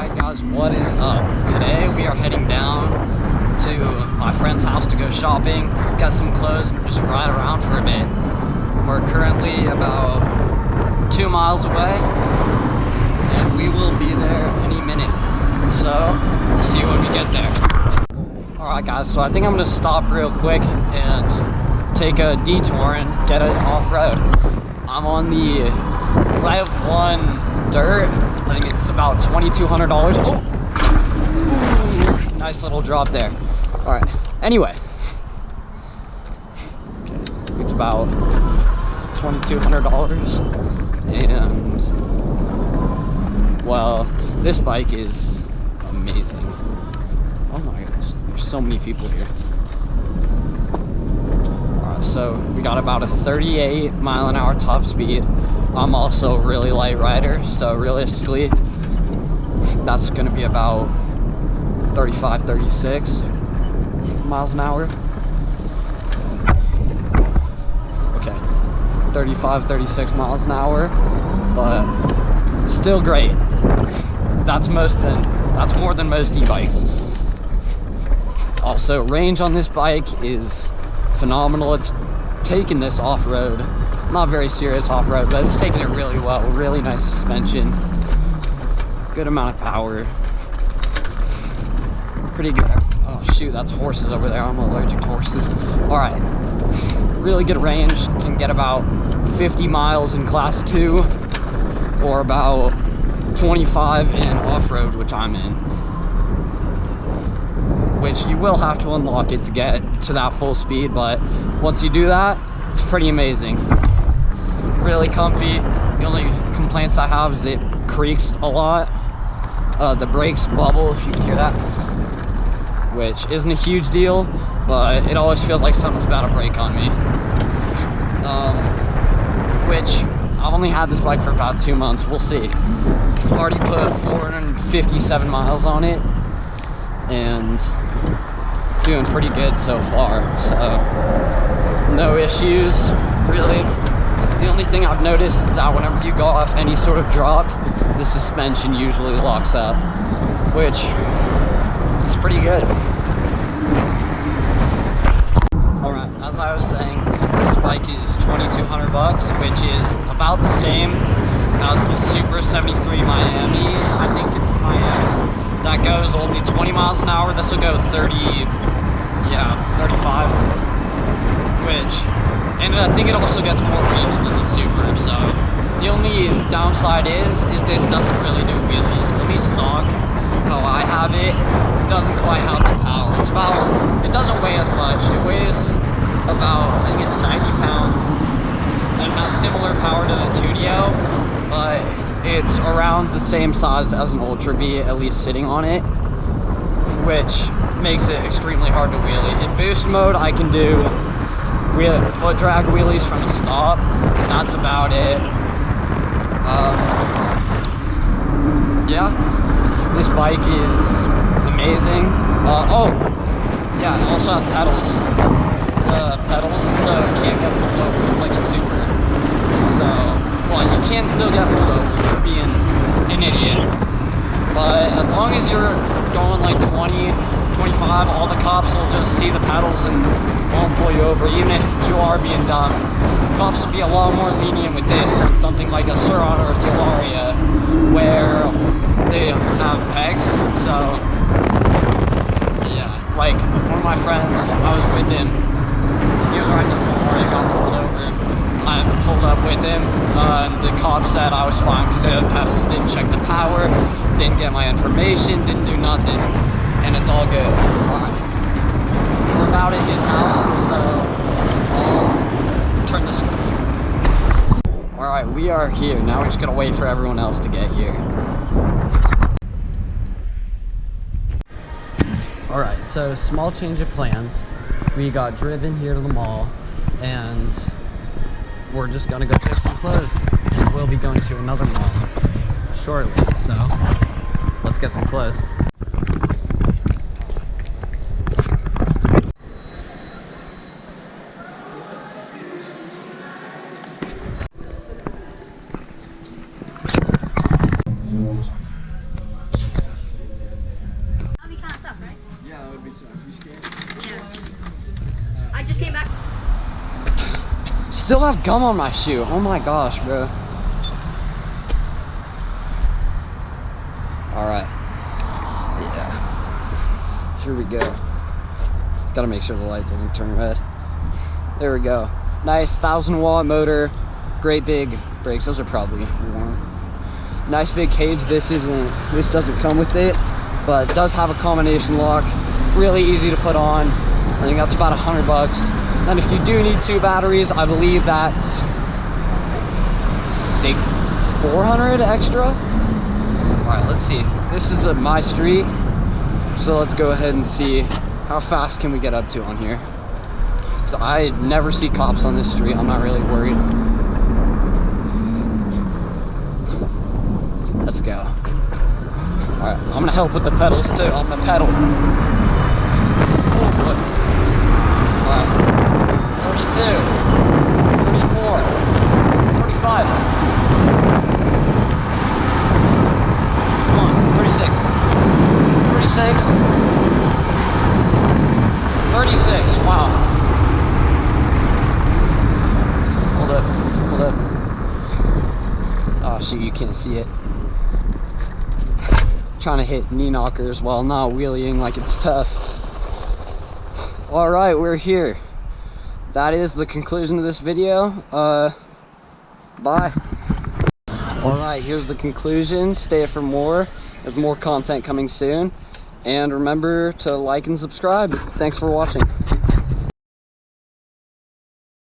Alright guys, what is up? Today we are heading down to my friend's house to go shopping, get some clothes, and just ride around for a bit. We're currently about 2 miles away, and we will be there any minute. So, we'll see you when we get there. Alright guys, so I think I'm going to stop real quick and take a detour and get it off-road. I'm on the Rev 1 dirt. I think it's about $2,200. Oh! Ooh, nice little drop there. Alright, anyway. Okay, it's about $2,200. And, well, this bike is amazing. Oh my gosh, there's so many people here. Alright, so we got about a 38 mile an hour top speed. I'm also a really light rider, so realistically, that's gonna be about 35, 36 miles an hour. Okay, 35, 36 miles an hour, but still great. That's more than most e-bikes. Also, range on this bike is phenomenal. It's taking this off-road. Not very serious off-road, but it's taking it really well. Really nice suspension, good amount of power, pretty good. Oh shoot, that's horses over there. I'm allergic to horses. All right, really good range. Can get about 50 miles in class 2 or about 25 in off-road, which I'm in, which you will have to unlock it to get to that full speed, but once you do that, it's pretty amazing. Really comfy. The only complaints I have is it creaks a lot. The brakes bubble, if you can hear that, which isn't a huge deal, but it always feels like something's about to break on me. Which I've only had this bike for about 2 months. We'll see. Already put 457 miles on it and doing pretty good so far, so no issues really. The only thing I've noticed is that whenever you go off any sort of drop, the suspension usually locks up, which is pretty good. Alright, as I was saying, this bike is $2,200 bucks, which is about the same as the Super 73 Miami. I think it's the Miami. That goes only 20 miles an hour. This will go 30, yeah, 35, which, and I think it also gets more range than the Super, so the only downside is this doesn't really do wheelies. At least stock, how I have it, doesn't quite have the power. It's about, it doesn't weigh as much. It weighs about, I think it's 90 pounds, and has similar power to the Tudio, but it's around the same size as an Ultra V, at least sitting on it, which makes it extremely hard to wheelie. In boost mode, I can do foot drag wheelies from a stop. That's about it. Yeah, this bike is amazing. Oh, yeah, it also has pedals. Pedals, so you can't get pulled over. It's like a Super. So, well, you can still get pulled over if you're being an idiot. But as long as you're going like 20, 25, all the cops will just see the pedals and won't pull you over, even if you are being dumb. Cops will be a lot more lenient with this than something like a Sur-Ron or a Talaria, where they have pegs. So, yeah, like one of my friends, I was with him, he was riding a Talaria, got pulled over. I pulled up with him, the cop said I was fine because it had pedals, didn't check the power, didn't get my information, didn't do nothing, and it's all good. We're about at his house, so I'll turn the screen. Alright, we are here. Now we're just gonna wait for everyone else to get here. Alright, so small change of plans. We got driven here to the mall, and we're just gonna go pick some clothes. We'll be going to another mall shortly, so let's get some clothes. still have gum on my shoe. Oh my gosh, bro. Alright. Yeah. Here we go. Gotta make sure the light doesn't turn red. There we go. Nice 1,000-watt motor. Great big brakes. Those are probably warm. Nice big cage. This doesn't come with it, but it does have a combination lock. Really easy to put on. I think that's about $100. And if you do need 2 batteries, I believe that's 400 extra. All right, let's see. This is my street, so let's go ahead and see how fast can we get up to on here. So I never see cops on this street. I'm not really worried. Let's go. All right, I'm gonna help with the pedals too. I'm gonna pedal. Oh, look. All right, 32, 34, 35. Come on, 36, 36, 36. Wow. Hold up, hold up. Oh shoot, you can't see it. Trying to hit knee knockers while not wheeling like it's tough. All right, we're here. That is the conclusion of this video. Bye. All right, here's the conclusion. Stay for more. There's more content coming soon. And remember to like and subscribe. Thanks for watching.